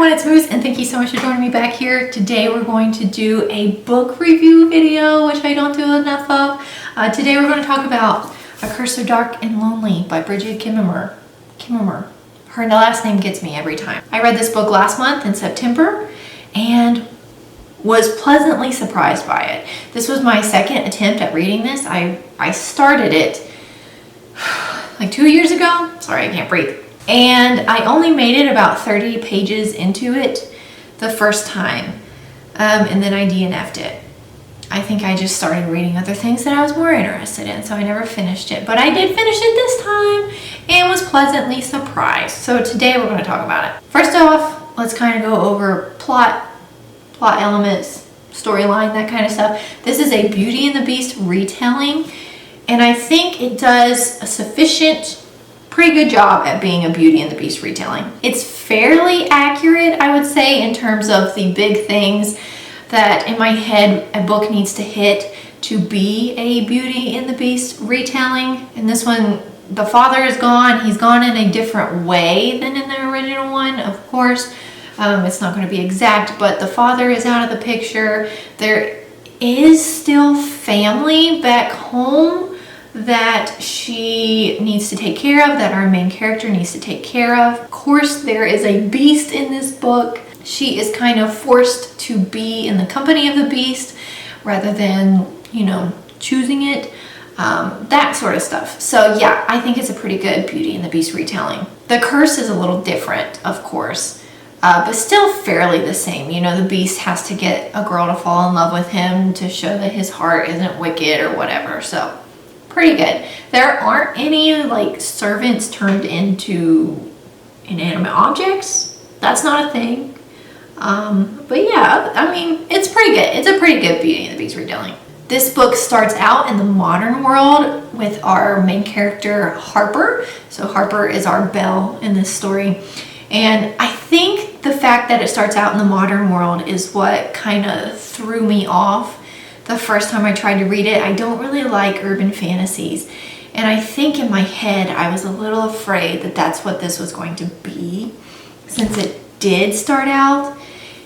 everyone, it's Moose, and thank you so much for joining me back here. Today we're going to do a book review video, which I don't do enough of. Today we're going to talk about A Curse So Dark and Lonely by Brigid Kemmerer. Her last name gets me every time. I read this book last month in September and was pleasantly surprised by it. This was my second attempt at reading this. I started it like 2 years ago. Sorry, I can't breathe. And I only made it about 30 pages into it the first time, and then I DNF'd it. I think I just started reading other things that I was more interested in, so I never finished it. But I did finish it this time and was pleasantly surprised. So today we're going to talk about it. First off, let's kind of go over plot elements, storyline, that kind of stuff. This is a Beauty and the Beast retelling, and I think it does a pretty good job at being a Beauty and the Beast retelling. It's fairly accurate, I would say, in terms of the big things that in my head a book needs to hit to be a Beauty and the Beast retelling. In this one, the father is gone. He's gone in a different way than in the original one, of course. It's not going to be exact, but the father is out of the picture. There is still family back home that she needs to take care of, that our main character needs to take care of. Of course, there is a beast in this book. She is kind of forced to be in the company of the beast rather than, choosing it, that sort of stuff. So yeah, I think it's a pretty good Beauty and the Beast retelling. The curse is a little different, of course, but still fairly the same. The beast has to get a girl to fall in love with him to show that his heart isn't wicked or whatever. So pretty good. There aren't any servants turned into inanimate objects. That's not a thing. But yeah, I mean, it's pretty good. It's a pretty good Beauty and the Beast retelling. This book starts out in the modern world with our main character, Harper. So Harper is our Belle in this story. And I think the fact that it starts out in the modern world is what kind of threw me off the first time I tried to read it. I don't really like urban fantasies. And I think in my head, I was a little afraid that that's what this was going to be, since it did start out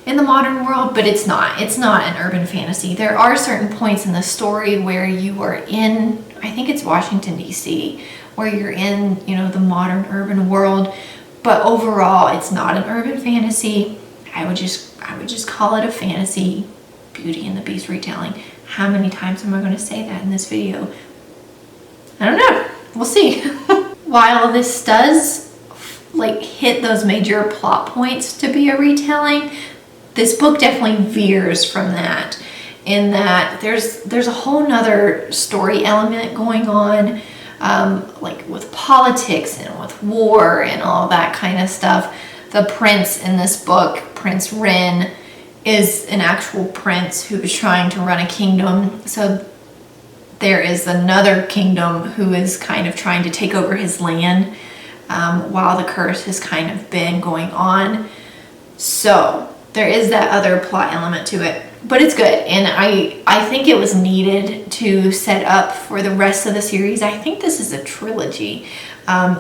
in the modern world, but it's not. It's not an urban fantasy. There are certain points in the story where you are in, I think it's Washington, D.C., where you're in, the modern urban world, but overall, it's not an urban fantasy. I would just call it a fantasy Beauty and the Beast retelling. How many times am I going to say that in this video? I don't know. We'll see. While this does hit those major plot points to be a retelling, this book definitely veers from that, in that there's a whole nother story element going on, with politics and with war and all that kind of stuff. The prince in this book, Prince Rin, is an actual prince who is trying to run a kingdom. So there is another kingdom who is kind of trying to take over his land, while the curse has kind of been going on. So there is that other plot element to it, but it's good. And I think it was needed to set up for the rest of the series. I think this is a trilogy.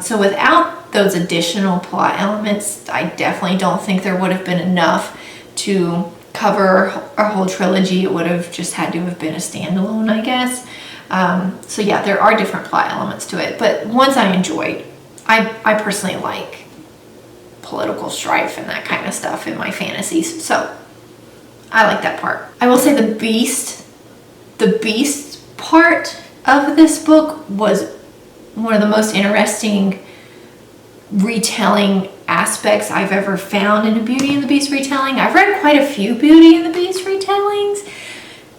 So without those additional plot elements, I definitely don't think there would have been enough to cover our whole trilogy. It would have just had to have been a standalone, I guess. So yeah, there are different plot elements to it, but ones I enjoyed. I personally like political strife and that kind of stuff in my fantasies, so I like that part. I will say the beast part of this book was one of the most interesting retelling aspects I've ever found in a Beauty and the Beast retelling. I've read quite a few Beauty and the Beast retellings,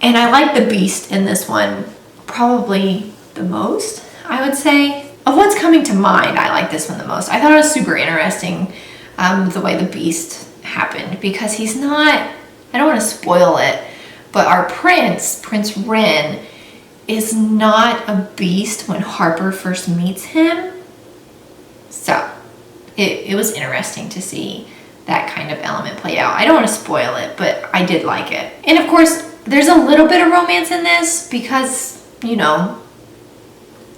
and I like the beast in this one probably the most, I would say. Of what's coming to mind, I like this one the most. I thought it was super interesting, the way the beast happened, because he's not, I don't want to spoil it, but our Prince Rin, is not a beast when Harper first meets him. So it was interesting to see that kind of element play out. I don't want to spoil it, but I did like it. And of course, there's a little bit of romance in this because,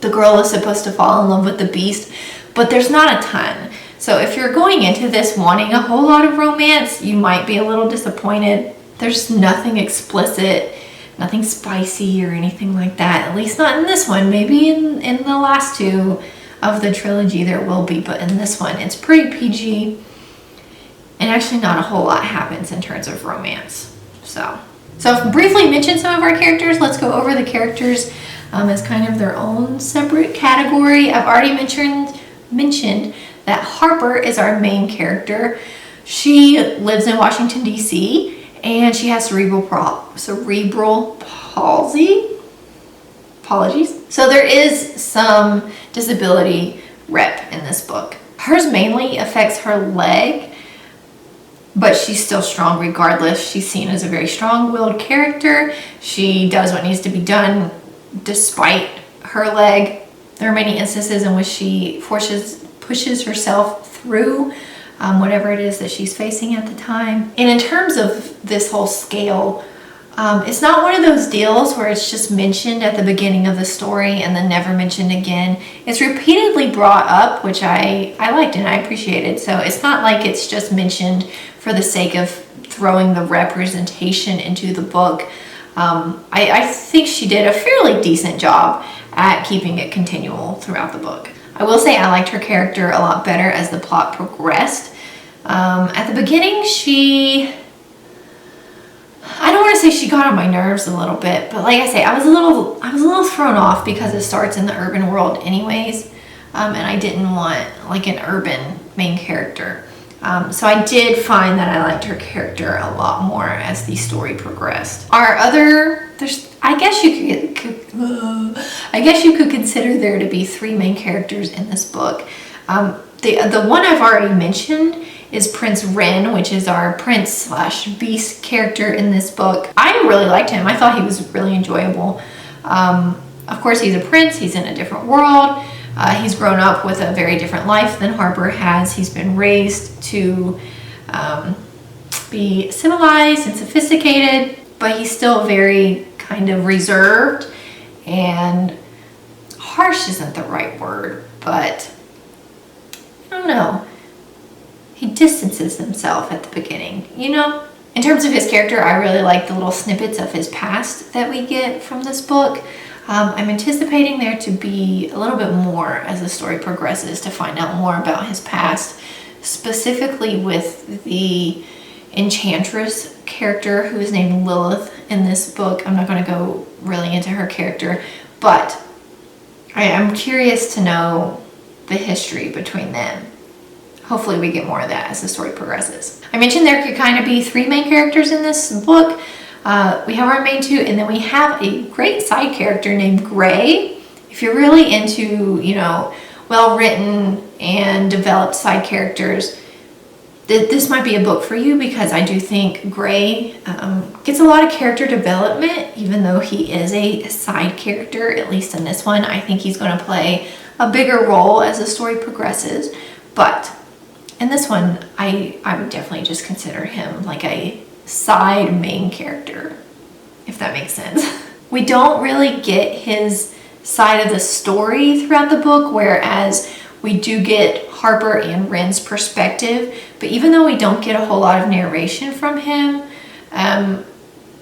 the girl is supposed to fall in love with the beast, but there's not a ton. So if you're going into this wanting a whole lot of romance, you might be a little disappointed. There's nothing explicit, nothing spicy or anything like that, at least not in this one. Maybe in the last two of the trilogy there will be, but in this one it's pretty PG, and actually not a whole lot happens in terms of romance. So briefly mention some of our characters. Let's go over the characters as kind of their own separate category. I've already mentioned that Harper is our main character. She lives in Washington, D.C., and she has cerebral palsy. Apologies. So there is some disability rep in this book. Hers mainly affects her leg, but she's still strong regardless. She's seen as a very strong-willed character. She does what needs to be done despite her leg. There are many instances in which she pushes herself through whatever it is that she's facing at the time. And in terms of this whole scale, it's not one of those deals where it's just mentioned at the beginning of the story and then never mentioned again. It's repeatedly brought up, which I liked and I appreciated. So it's not like it's just mentioned for the sake of throwing the representation into the book. I think she did a fairly decent job at keeping it continual throughout the book. I will say I liked her character a lot better as the plot progressed. At the beginning, I don't want to say she got on my nerves a little bit, but like I say, I was a little thrown off because it starts in the urban world anyways, and I didn't want like an urban main character. So I did find that I liked her character a lot more as the story progressed. I guess you could consider there to be three main characters in this book. The one I've already mentioned is Prince Ren, which is our prince/beast character in this book. I really liked him. I thought he was really enjoyable. Of course, he's a prince. He's in a different world. He's grown up with a very different life than Harper has. He's been raised to be civilized and sophisticated, but he's still very kind of reserved, and harsh isn't the right word, but I don't know. He distances himself at the beginning, you know? In terms of his character, I really like the little snippets of his past that we get from this book. I'm anticipating there to be a little bit more as the story progresses to find out more about his past, specifically with the enchantress character who is named Lilith in this book. I'm not going to go really into her character, but I'm curious to know the history between them. Hopefully we get more of that as the story progresses. I mentioned there could kind of be three main characters in this book. We have our main two, and then we have a great side character named Gray. If you're really into, well-written and developed side characters, this might be a book for you, because I do think Gray gets a lot of character development, even though he is a side character, at least in this one. I think he's going to play a bigger role as the story progresses, but in this one, I would definitely just consider him like a side main character, if that makes sense. We don't really get his side of the story throughout the book, whereas we do get Harper and Ren's perspective, but even though we don't get a whole lot of narration from him,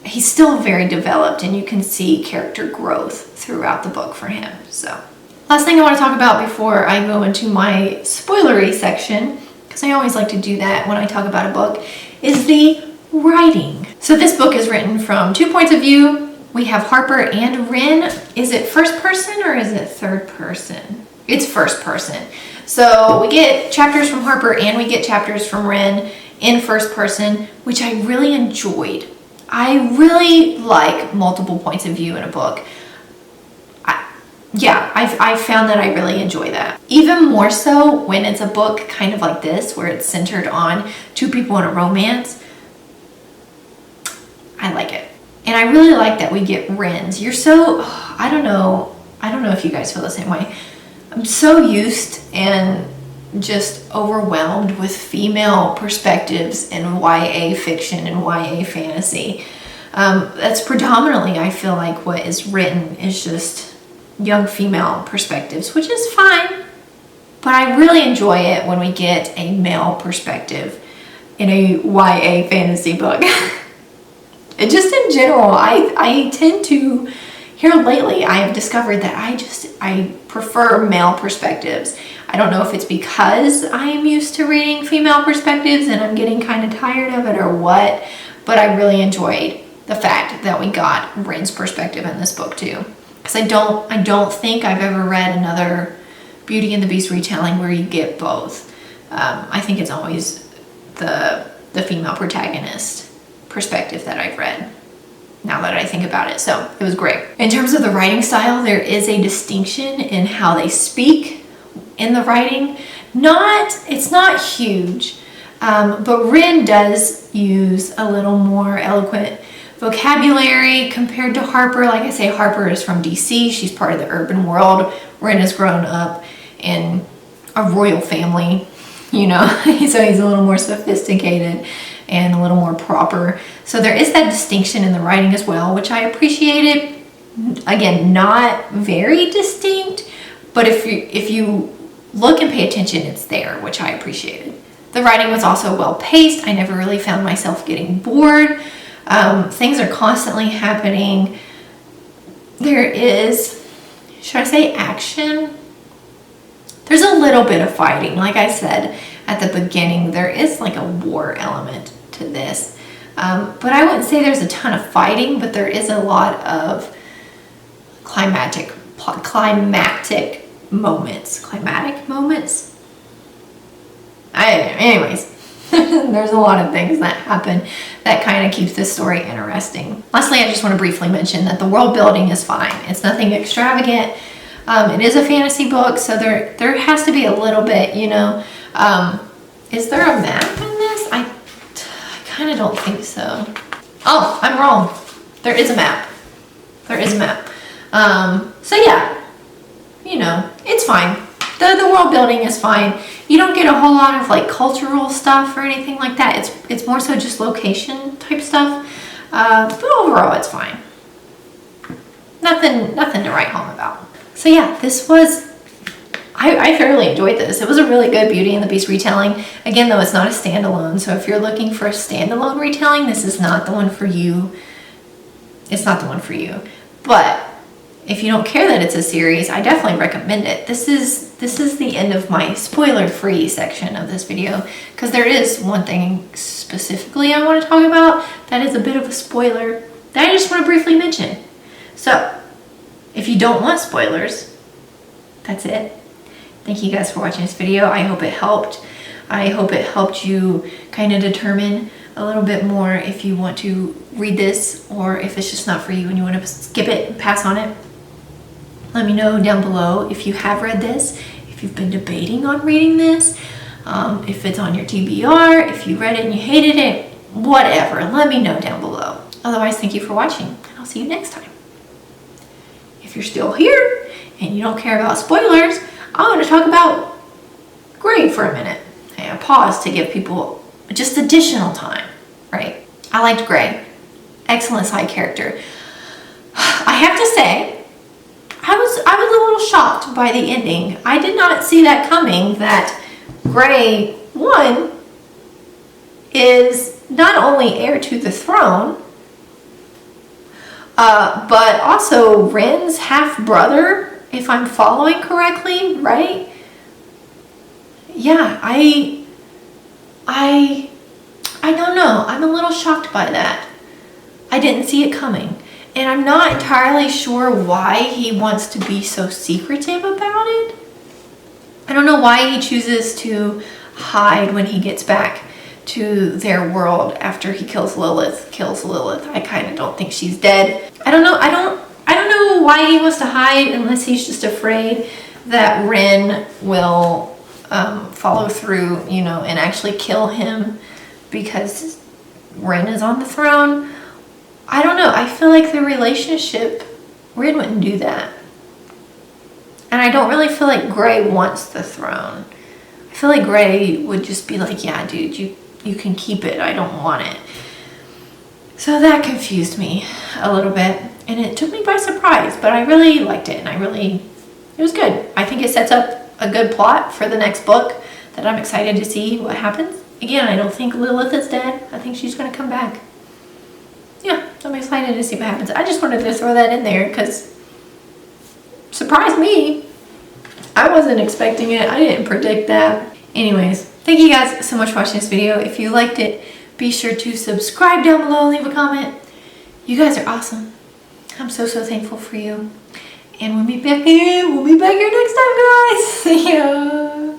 he's still very developed, and you can see character growth throughout the book for him. So, last thing I want to talk about before I go into my spoilery section, because I always like to do that when I talk about a book, is the writing. So this book is written from two points of view. We have Harper and Ren. Is it first person or is it third person? It's first person. So we get chapters from Harper and we get chapters from Ren in first person, which I really enjoyed. I really like multiple points of view in a book. I found that I really enjoy that. Even more so when it's a book kind of like this, where it's centered on two people in a romance. I like it. And I really like that we get Ren's. I don't know if you guys feel the same way. I'm so used and just overwhelmed with female perspectives in YA fiction and YA fantasy. That's predominantly, I feel like, what is written is just young female perspectives, which is fine, But I really enjoy it when we get a male perspective in a YA fantasy book. And just in general, I tend to, here lately, I have discovered that I prefer male perspectives. I don't know if it's because I am used to reading female perspectives and I'm getting kind of tired of it or what, but I really enjoyed the fact that we got Ren's perspective in this book too. Because I don't think I've ever read another Beauty and the Beast retelling where you get both. I think it's always the female protagonist perspective that I've read, now that I think about it. So it was great. In terms of the writing style, there is a distinction in how they speak in the writing. It's not huge, but Ren does use a little more eloquent vocabulary compared to Harper. Like I say, Harper is from DC. She's part of the urban world. Ren has grown up in a royal family, you know, so he's a little more sophisticated and a little more proper. So there is that distinction in the writing as well, which I appreciated. Again, not very distinct, but if you look and pay attention, it's there, which I appreciated. The writing was also well paced. I never really found myself getting bored. Things are constantly happening. There is, should I say action? There's a little bit of fighting. Like I said at the beginning, there is like a war element to this. But I wouldn't say there's a ton of fighting, but there is a lot of climactic moments. Climatic moments? Anyways, there's a lot of things that happen that kind of keeps this story interesting. Lastly, I just want to briefly mention that the world building is fine. It's nothing extravagant. It is a fantasy book, so there has to be a little bit, you know. Is there a map in this? I kind of don't think so. Oh, I'm wrong. There is a map. There is a map. So yeah, you know, it's fine. The world building is fine. You don't get a whole lot of like cultural stuff or anything like that. It's more so just location type stuff. But overall, it's fine. Nothing to write home about. So yeah, this was, I thoroughly enjoyed this. It was a really good Beauty and the Beast retelling. Again, though, it's not a standalone. So if you're looking for a standalone retelling, this is not the one for you. It's not the one for you. But if you don't care that it's a series, I definitely recommend it. This is the end of my spoiler-free section of this video, because there is one thing specifically I want to talk about that is a bit of a spoiler that I just want to briefly mention. So, if you don't want spoilers, that's it. Thank you guys for watching this video. I hope it helped. I hope it helped you kind of determine a little bit more if you want to read this or if it's just not for you and you want to skip it and pass on it. Let me know down below if you have read this, if you've been debating on reading this, if it's on your TBR, if you read it and you hated it, whatever. Let me know down below. Otherwise, thank you for watching, and I'll see you next time. If you're still here and you don't care about spoilers, I want to talk about Grey for a minute. Okay, I paused to give people just additional time, right? I liked Grey. Excellent side character. I have to say, I was a little shocked by the ending. I did not see that coming, that Grey, one, is not only heir to the throne, but also Ren's half-brother, if I'm following correctly, right? Yeah, I don't know. I'm a little shocked by that. I didn't see it coming. And I'm not entirely sure why he wants to be so secretive about it. I don't know why he chooses to hide when he gets back to their world after he kills Lilith. I kind of don't think she's dead. I don't know. I don't know why he wants to hide unless he's just afraid that Ren will follow through, you know, and actually kill him because Ren is on the throne. I don't know. I feel like the relationship, Ren wouldn't do that. And I don't really feel like Grey wants the throne. I feel like Grey would just be like, yeah, dude, you can keep it. I don't want it. So that confused me a little bit. And it took me by surprise. But I really liked it. And it was good. I think it sets up a good plot for the next book that I'm excited to see what happens. Again, I don't think Lilith is dead. I think she's going to come back. Yeah, I'm excited to see what happens. I just wanted to throw that in there because surprised me. I wasn't expecting it. I didn't predict that. Anyways, thank you guys so much for watching this video. If you liked it, be sure to subscribe down below, leave a comment. You guys are awesome. I'm so thankful for you. And we'll be back here next time, guys. See ya.